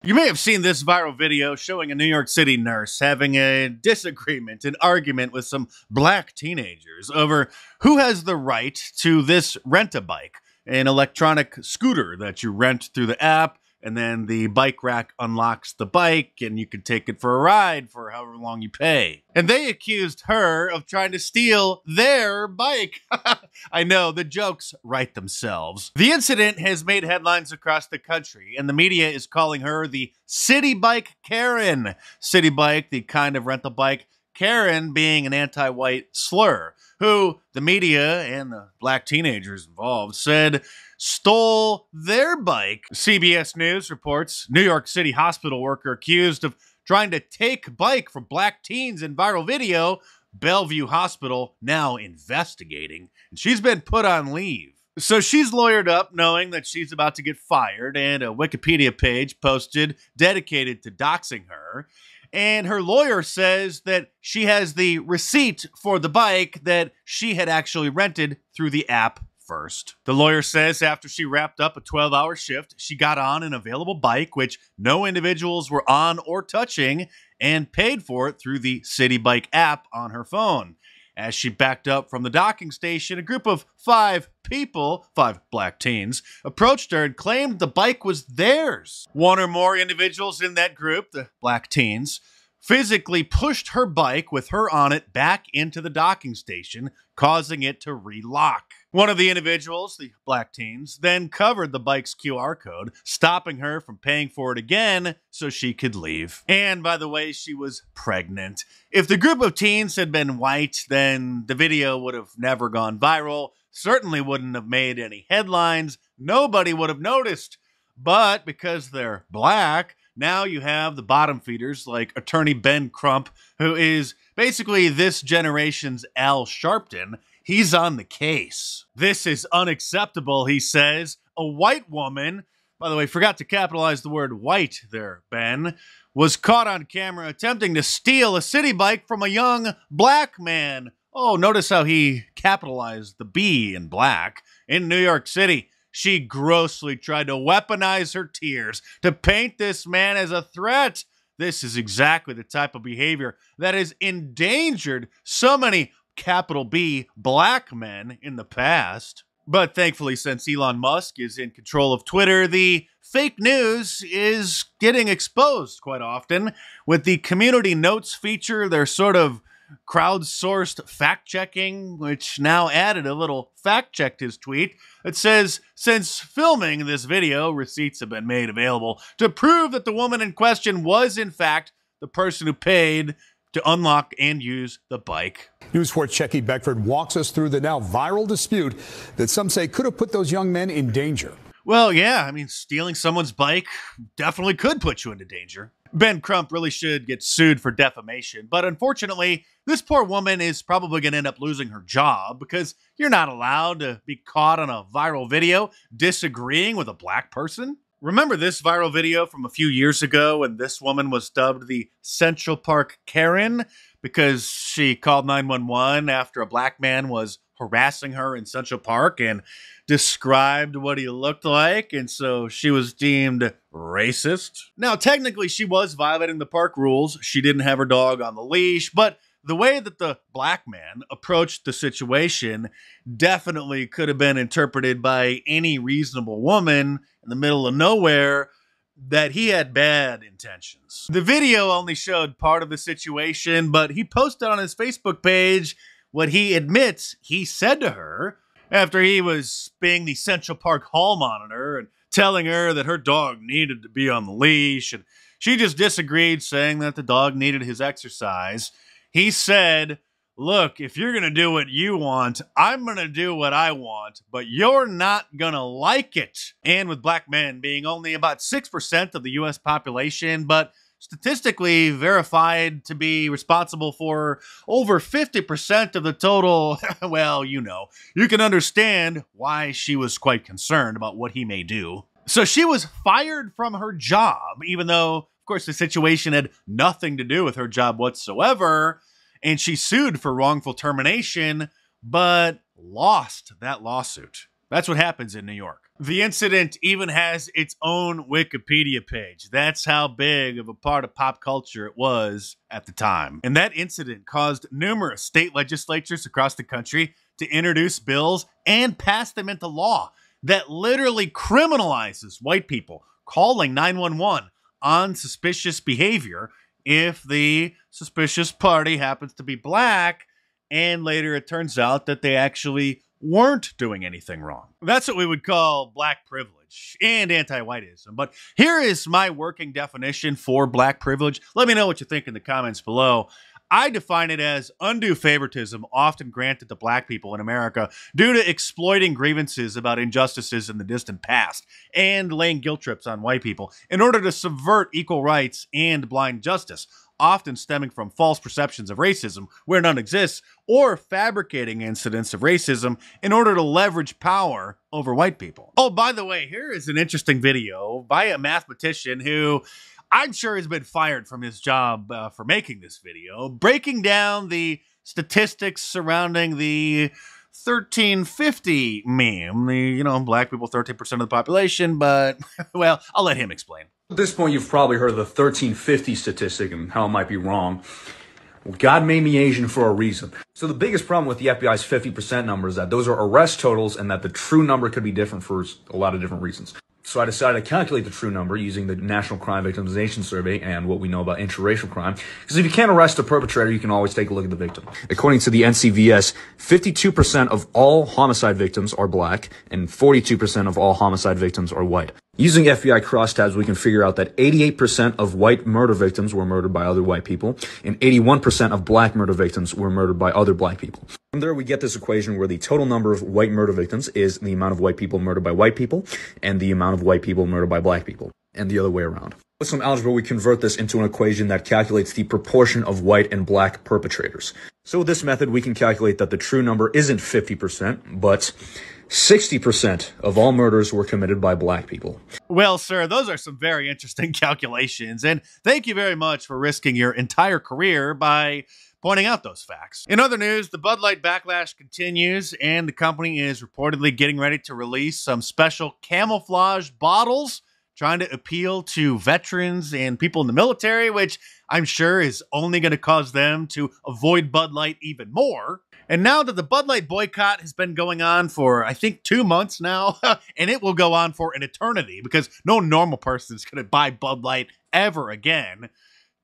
You may have seen this viral video showing a New York City nurse having a disagreement, an argument with some black teenagers over who has the right to this rent-a-bike, an electronic scooter that you rent through the app, and then the bike rack unlocks the bike, and you can take it for a ride for however long you pay. And they accused her of trying to steal their bike. I know, the jokes write themselves. The incident has made headlines across the country, and the media is calling her the City Bike Karen. City Bike, the kind of rental bike, Karen being an anti-white slur, who the media and the black teenagers involved said stole their bike. CBS News reports New York City hospital worker accused of trying to take bike from black teens in viral video. Bellevue Hospital now investigating, and she's been put on leave. So she's lawyered up knowing that she's about to get fired, and a Wikipedia page posted dedicated to doxing her. And her lawyer says that she has the receipt for the bike that she had actually rented through the app first. The lawyer says after she wrapped up a 12-hour shift, she got on an available bike, which no individuals were on or touching, and paid for it through the City Bike app on her phone. As she backed up from the docking station, a group of 5 people, 5 black teens, approached her and claimed the bike was theirs. One or more individuals in that group, the black teens, physically pushed her bike with her on it back into the docking station, causing it to relock. One of the individuals, the black teens, then covered the bike's QR code, stopping her from paying for it again so she could leave. And by the way, she was pregnant. If the group of teens had been white, then the video would have never gone viral, certainly wouldn't have made any headlines, nobody would have noticed. But because they're black, now you have the bottom feeders like attorney Ben Crump, who is basically this generation's Al Sharpton. He's on the case. This is unacceptable, he says. A white woman, by the way, forgot to capitalize the word white there, Ben, was caught on camera attempting to steal a city bike from a young black man. Oh, notice how he capitalized the B in black. In New York City, she grossly tried to weaponize her tears to paint this man as a threat. This is exactly the type of behavior that has endangered so many capital B black men in the past. But thankfully, since Elon Musk is in control of Twitter, the fake news is getting exposed quite often. With the community notes feature, they're sort of crowdsourced fact-checking, which now added a little fact-checked his tweet that says, since filming this video, receipts have been made available to prove that the woman in question was, in fact, the person who paid to unlock and use the bike. News 4's Checky Beckford walks us through the now viral dispute that some say could have put those young men in danger. Well, yeah, I mean, stealing someone's bike definitely could put you into danger. Ben Crump really should get sued for defamation, but unfortunately, this poor woman is probably going to end up losing her job because you're not allowed to be caught on a viral video disagreeing with a black person. Remember this viral video from a few years ago when this woman was dubbed the Central Park Karen because she called 911 after a black man was harassing her in Central Park and described what he looked like, and so she was deemed racist. Now, technically, she was violating the park rules. She didn't have her dog on the leash, but the way that the black man approached the situation definitely could have been interpreted by any reasonable woman in the middle of nowhere that he had bad intentions. The video only showed part of the situation, but he posted on his Facebook page what he admits he said to her after he was being the Central Park hall monitor and telling her that her dog needed to be on the leash, and she just disagreed, saying that the dog needed his exercise. He said, look, if you're going to do what you want, I'm going to do what I want, but you're not going to like it. And with black men being only about 6% of the U.S. population, but statistically verified to be responsible for over 50% of the total, well, you know, you can understand why she was quite concerned about what he may do. So she was fired from her job, even though, of course, the situation had nothing to do with her job whatsoever, and she sued for wrongful termination, but lost that lawsuit. That's what happens in New York. The incident even has its own Wikipedia page. That's how big of a part of pop culture it was at the time. And that incident caused numerous state legislatures across the country to introduce bills and pass them into law that literally criminalizes white people calling 911 on suspicious behavior if the suspicious party happens to be black, and later it turns out that they actually weren't doing anything wrong. That's what we would call black privilege and anti-whiteism. But here is my working definition for black privilege. Let me know what you think in the comments below. I define it as undue favoritism often granted to black people in America due to exploiting grievances about injustices in the distant past and laying guilt trips on white people in order to subvert equal rights and blind justice, often stemming from false perceptions of racism where none exists, or fabricating incidents of racism in order to leverage power over white people. Oh, by the way, here is an interesting video by a mathematician who I'm sure has been fired from his job for making this video, breaking down the statistics surrounding the 1350 meme. Black people, 13% of the population, but, well, I'll let him explain. At this point, you've probably heard of the 1350 statistic and how it might be wrong. Well, God made me Asian for a reason. So the biggest problem with the FBI's 50% number is that those are arrest totals and that the true number could be different for a lot of different reasons. So I decided to calculate the true number using the National Crime Victimization Survey and what we know about interracial crime. Because if you can't arrest a perpetrator, you can always take a look at the victim. According to the NCVS, 52% of all homicide victims are black and 42% of all homicide victims are white. Using FBI crosstabs, we can figure out that 88% of white murder victims were murdered by other white people, and 81% of black murder victims were murdered by other black people. From there, we get this equation where the total number of white murder victims is the amount of white people murdered by white people, and the amount of white people murdered by black people, and the other way around. With some algebra, we convert this into an equation that calculates the proportion of white and black perpetrators. So with this method, we can calculate that the true number isn't 50%, but 60% of all murders were committed by black people. Well, sir, those are some very interesting calculations, and thank you very much for risking your entire career by pointing out those facts. In other news, the Bud Light backlash continues, and the company is reportedly getting ready to release some special camouflage bottles trying to appeal to veterans and people in the military, which I'm sure is only going to cause them to avoid Bud Light even more. And now that the Bud Light boycott has been going on for, I think, 2 months now, and it will go on for an eternity because no normal person is going to buy Bud Light ever again,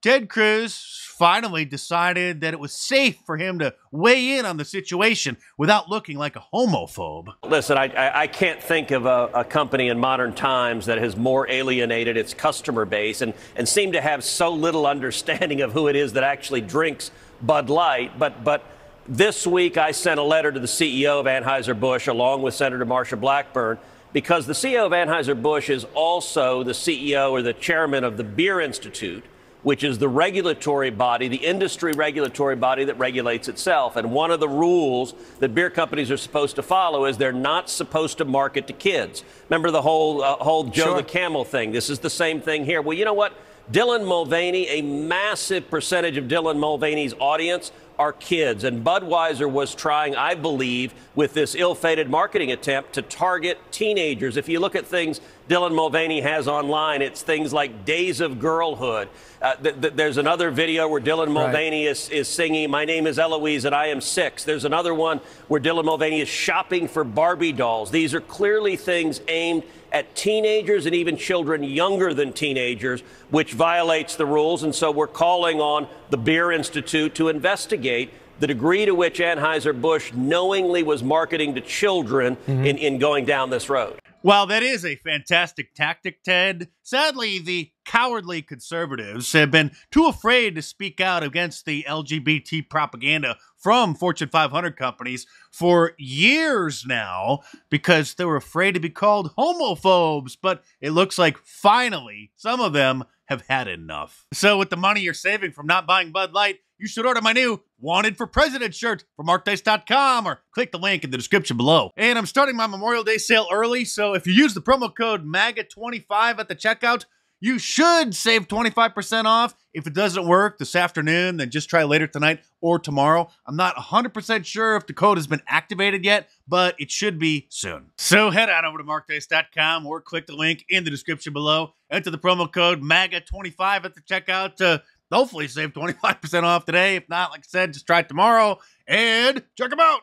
Ted Cruz finally decided that it was safe for him to weigh in on the situation without looking like a homophobe. Listen, I can't think of a company in modern times that has more alienated its customer base and seemed to have so little understanding of who it is that actually drinks Bud Light. But this week I sent a letter to the CEO of Anheuser-Busch along with Senator Marsha Blackburn, because the CEO of Anheuser-Busch is also the CEO or the chairman of the Beer Institute, which is the regulatory body, the industry regulatory body that regulates itself. And one of the rules that beer companies are supposed to follow is they're not supposed to market to kids. Remember the whole Joe the Camel thing? This is the same thing here. Well, you know what? Dylan Mulvaney, a massive percentage of Dylan Mulvaney's audience are kids. And Budweiser was trying, I believe, with this ill-fated marketing attempt to target teenagers. If you look at things Dylan Mulvaney has online, it's things like Days of Girlhood. There's another video where Dylan Mulvaney is singing, "My name is Eloise and I am 6." There's another one where Dylan Mulvaney is shopping for Barbie dolls. These are clearly things aimed at teenagers and even children younger than teenagers, which violates the rules. And so we're calling on the Beer Institute to investigate the degree to which Anheuser-Busch knowingly was marketing to children in going down this road. While that is a fantastic tactic, Ted, sadly, the cowardly conservatives have been too afraid to speak out against the LGBT propaganda from Fortune 500 companies for years now because they were afraid to be called homophobes. But it looks like finally some of them have had enough. So with the money you're saving from not buying Bud Light, you should order my new Wanted for President shirt from markdice.com or click the link in the description below. And I'm starting my Memorial Day sale early, so if you use the promo code MAGA25 at the checkout, You should save 25% off. If it doesn't work this afternoon, then just try later tonight or tomorrow. I'm not 100% sure if the code has been activated yet, but it should be soon. So head on over to markdice.com or click the link in the description below. Enter the promo code MAGA25 at the checkout to hopefully save 25% off today. If not, like I said, just try it tomorrow and check them out.